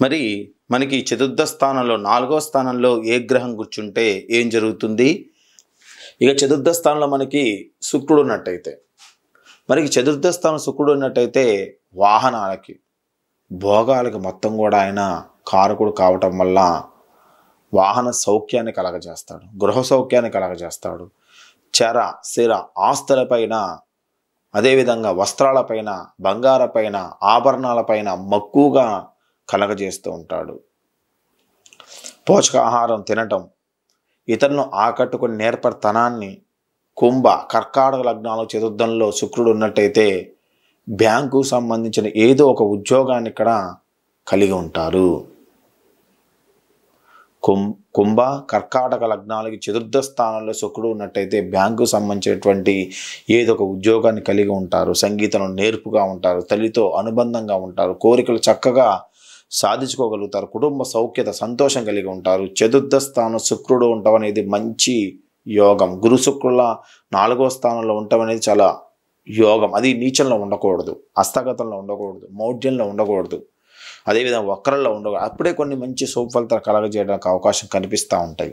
మరి మనకి చతుర్థ స్థానంలో 4వ స్థానంలో ఏ గ్రహం కూర్చుంటే ఏం జరుగుతుంది? ఇక చతుర్థ స్థానంలో మనకి శుక్రుడు ఉన్నట్టయితే, మనకి చతుర్థ స్థానం శుక్రుడు ఉన్నట్టయితే వాహనాలకి, భోగాలకి మొత్తం కూడా ఆయన కారకుడు కావటం వల్ల వాహన సౌఖ్యాన్ని కలగజేస్తాడు, గృహ సౌఖ్యాన్ని కలగజేస్తాడు. చర స్థిర ఆస్తులపైన, అదేవిధంగా వస్త్రాలపైన, బంగారపైన, ఆభరణాలపైన మక్కువగా కలగజేస్తూ ఉంటాడు. పోషకాహారం తినటం, ఇతరులను ఆకట్టుకుని నేర్పరితనాన్ని. కుంభ కర్కాటక లగ్నాలు చతుర్థంలో శుక్రుడు ఉన్నట్టయితే బ్యాంకు సంబంధించిన ఏదో ఒక ఉద్యోగాన్ని ఇక్కడ కలిగి ఉంటారు. కుంభ కర్కాటక లగ్నాలకి చతుర్థ స్థానంలో శుక్రుడు ఉన్నట్టయితే బ్యాంకు సంబంధించినటువంటి ఏదో ఒక ఉద్యోగాన్ని కలిగి ఉంటారు. సంగీతంలో నేర్పుగా ఉంటారు, తల్లితో అనుబంధంగా ఉంటారు, కోరికలు చక్కగా సాధించుకోగలుగుతారు, కుటుంబ సౌఖ్యత సంతోషం కలిగి ఉంటారు. చతుర్థ స్థానం శుక్రుడు ఉండటం అనేది మంచి యోగం. గురు శుక్రుల 4వ స్థానంలో ఉండటం అనేది చాలా యోగం. అది నీచంలో ఉండకూడదు, హస్తగతంలో ఉండకూడదు, మౌఢ్యంలో ఉండకూడదు, అదేవిధంగా వక్రంలో ఉండకూడదు. అప్పుడే కొన్ని మంచి శుభ ఫలితాలు కలగజేయడానికి అవకాశం కనిపిస్తూ ఉంటాయి.